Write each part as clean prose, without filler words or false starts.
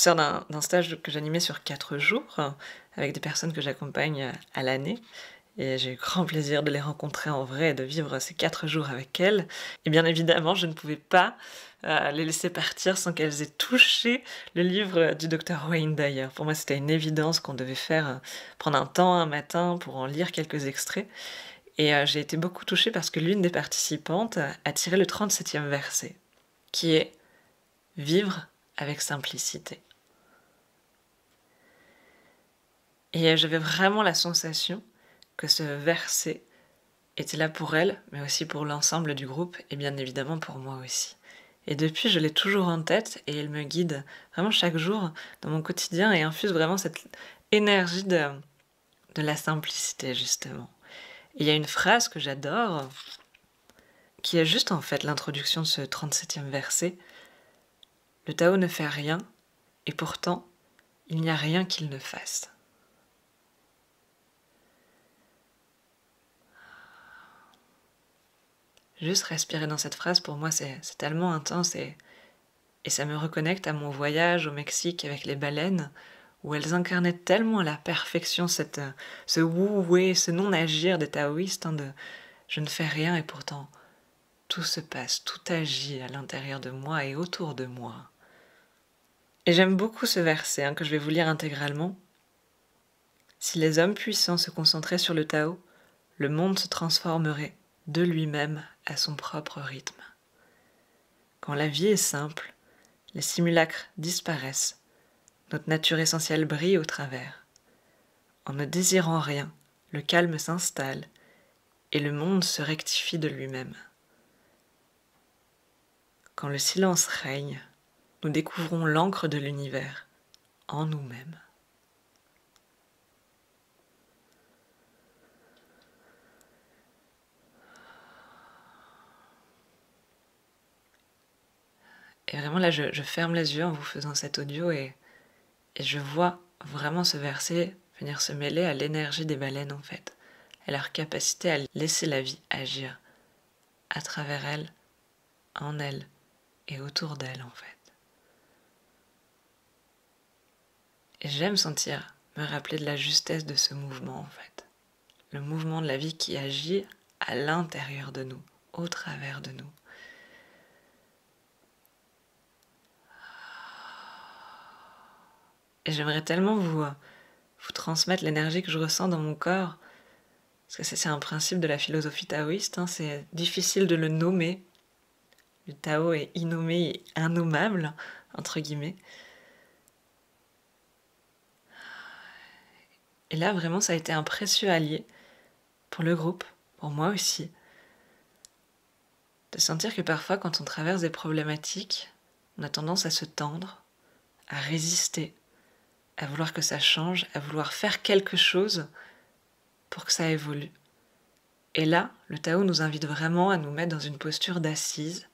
sors d'un stage que j'animais sur 4 jours, avec des personnes que j'accompagne, à l'année et j'ai eu grand plaisir de les rencontrer en vrai et de vivre ces 4 jours avec elles et bien évidemment, je ne pouvais pas, les laisser partir sans qu'elles aient touché le livre du docteur Wayne Dyer. Pour moi, c'était une évidence qu'on devait faire, prendre un temps un matin pour en lire quelques extraits et j'ai été beaucoup touchée parce que l'une des participantes a tiré le 37e verset, qui est: «Vivre avec simplicité». Et j'avais vraiment la sensation que ce verset était là pour elle, mais aussi pour l'ensemble du groupe et bien évidemment pour moi aussi. Et depuis, je l'ai toujours en tête et elle me guide vraiment chaque jour dans mon quotidien et infuse vraiment cette énergie de la simplicité justement. Et il y a une phrase que j'adore, qui est juste en fait l'introduction de ce 37e verset: «Le Tao ne fait rien, et pourtant, il n'y a rien qu'il ne fasse». Juste respirer dans cette phrase, pour moi, c'est tellement intense et ça me reconnecte à mon voyage au Mexique avec les baleines, où elles incarnaient tellement à la perfection ce wu-wei, ce non-agir des taoïstes, hein, de «je ne fais rien et pourtant tout se passe, tout agit à l'intérieur de moi et autour de moi». Et j'aime beaucoup ce verset, hein, que je vais vous lire intégralement. «Si les hommes puissants se concentraient sur le Tao, le monde se transformerait de lui-même à son propre rythme. Quand la vie est simple, les simulacres disparaissent, notre nature essentielle brille au travers. En ne désirant rien, le calme s'installe et le monde se rectifie de lui-même. Quand le silence règne, nous découvrons l'encre de l'univers en nous-mêmes.» Et vraiment là, je ferme les yeux en vous faisant cet audio et je vois vraiment ce verset venir se mêler à l'énergie des baleines en fait, à leur capacité à laisser la vie agir à travers elles, en elles et autour d'elles en fait. Et j'aime sentir me rappeler de la justesse de ce mouvement en fait, le mouvement de la vie qui agit à l'intérieur de nous, au travers de nous. Et j'aimerais tellement vous transmettre l'énergie que je ressens dans mon corps, parce que c'est un principe de la philosophie taoïste, hein, c'est difficile de le nommer. Le Tao est innommé et innommable, entre guillemets. Et là, vraiment, ça a été un précieux allié pour le groupe, pour moi aussi, de sentir que parfois, quand on traverse des problématiques, on a tendance à se tendre, à résister, à vouloir que ça change, à vouloir faire quelque chose pour que ça évolue. Et là, le Tao nous invite vraiment à nous mettre dans une posture d'assise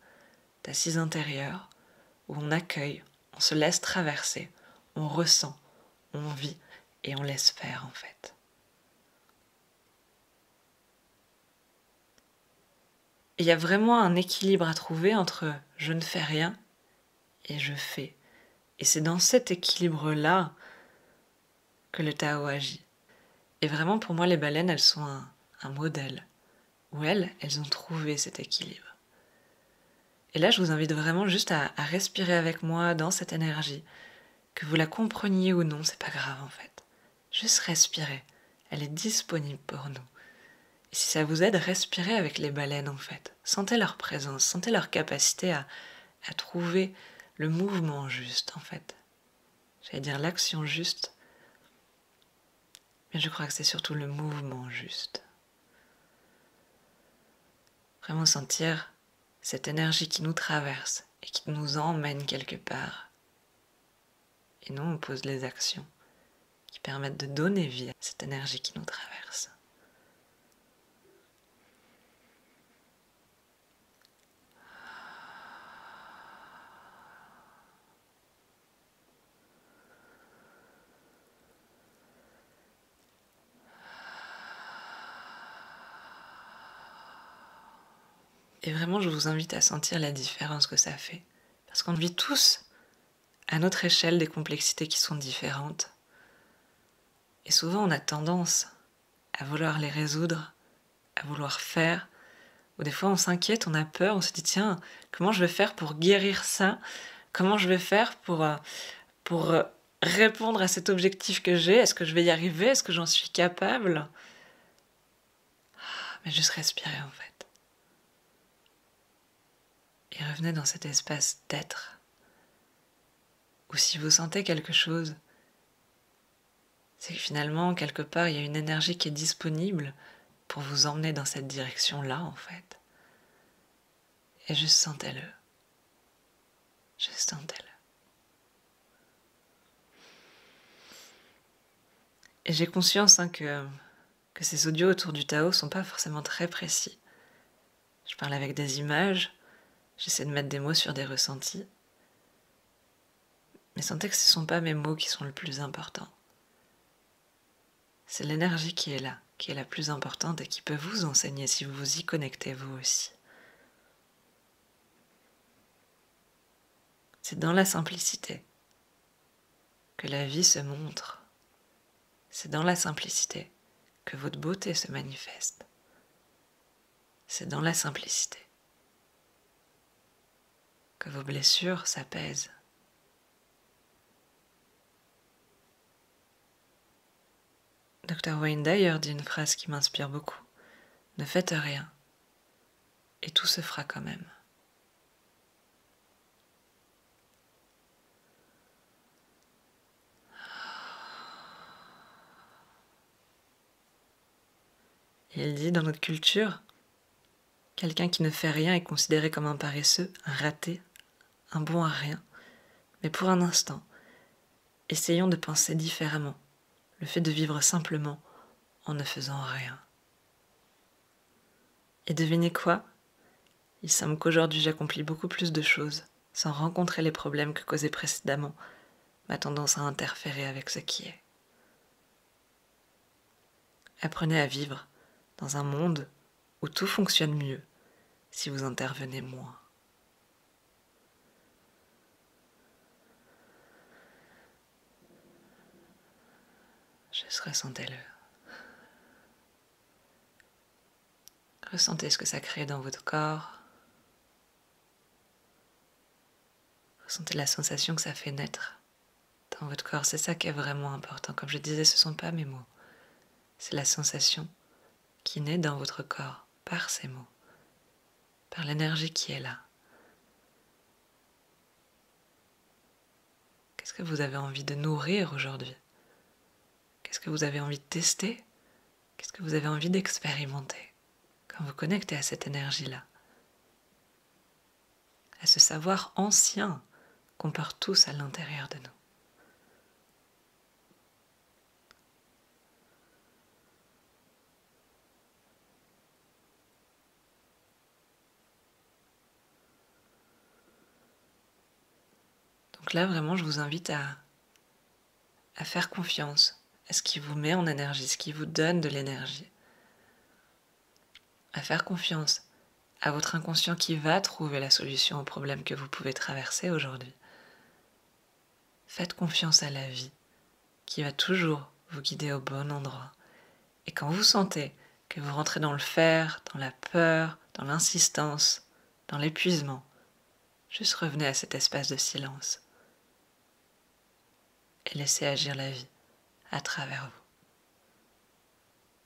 intérieure, où on accueille, on se laisse traverser, on ressent, on vit et on laisse faire en fait. Et il y a vraiment un équilibre à trouver entre je ne fais rien et je fais. Et c'est dans cet équilibre-là que le Tao agit. Et vraiment pour moi les baleines, elles sont un modèle, où elles ont trouvé cet équilibre. Et là je vous invite vraiment juste à respirer avec moi dans cette énergie, que vous la compreniez ou non, c'est pas grave en fait. Juste respirer, elle est disponible pour nous. Et si ça vous aide, respirez avec les baleines en fait. Sentez leur présence, sentez leur capacité à trouver le mouvement juste en fait. J'allais dire l'action juste, mais je crois que c'est surtout le mouvement juste. Vraiment sentir cette énergie qui nous traverse et qui nous emmène quelque part. Et nous, on pose les actions qui permettent de donner vie à cette énergie qui nous traverse. Et vraiment, je vous invite à sentir la différence que ça fait. Parce qu'on vit tous à notre échelle des complexités qui sont différentes. Et souvent on a tendance à vouloir les résoudre, à vouloir faire, ou des fois on s'inquiète, on a peur, on se dit tiens, comment je vais faire pour guérir ça? Comment je vais faire pour répondre à cet objectif que j'ai? Est-ce que je vais y arriver? Est-ce que j'en suis capable? Mais juste respirer en fait. Et revenez dans cet espace d'être. Ou si vous sentez quelque chose, c'est que finalement, quelque part, il y a une énergie qui est disponible pour vous emmener dans cette direction-là, en fait. Et juste sentez-le. Juste sentez-le. Et j'ai conscience que ces audios autour du Tao sont pas forcément très précis. Je parle avec des images, j'essaie de mettre des mots sur des ressentis. Mais sentez que ce ne sont pas mes mots qui sont le plus important. C'est l'énergie qui est là, qui est la plus importante et qui peut vous enseigner si vous vous y connectez vous aussi. C'est dans la simplicité que la vie se montre. C'est dans la simplicité que votre beauté se manifeste. C'est dans la simplicité que vos blessures s'apaisent. Dr. Wayne Dyer dit une phrase qui m'inspire beaucoup. Ne faites rien, et tout se fera quand même. Et il dit dans notre culture, quelqu'un qui ne fait rien est considéré comme un paresseux, un raté, un bon à rien. Mais pour un instant, essayons de penser différemment. Le fait de vivre simplement en ne faisant rien. Et devinez quoi? Il semble qu'aujourd'hui j'accomplis beaucoup plus de choses sans rencontrer les problèmes que causés précédemment ma tendance à interférer avec ce qui est. Apprenez à vivre dans un monde où tout fonctionne mieux si vous intervenez moins. Juste ressentez-le. Ressentez ce que ça crée dans votre corps. Ressentez la sensation que ça fait naître dans votre corps. C'est ça qui est vraiment important. Comme je disais, ce ne sont pas mes mots. C'est la sensation qui naît dans votre corps par ces mots, par l'énergie qui est là. Qu'est-ce que vous avez envie de nourrir aujourd'hui? Qu'est-ce que vous avez envie de tester? Qu'est-ce que vous avez envie d'expérimenter quand vous connectez à cette énergie-là? À ce savoir ancien qu'on porte tous à l'intérieur de nous. Donc là, vraiment, je vous invite à faire confiance à ce qui vous met en énergie, ce qui vous donne de l'énergie. À faire confiance à votre inconscient qui va trouver la solution au problème que vous pouvez traverser aujourd'hui. Faites confiance à la vie qui va toujours vous guider au bon endroit. Et quand vous sentez que vous rentrez dans le faire, dans la peur, dans l'insistance, dans l'épuisement, juste revenez à cet espace de silence et laissez agir la vie à travers vous.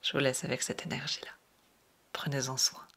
Je vous laisse avec cette énergie-là. Prenez-en soin.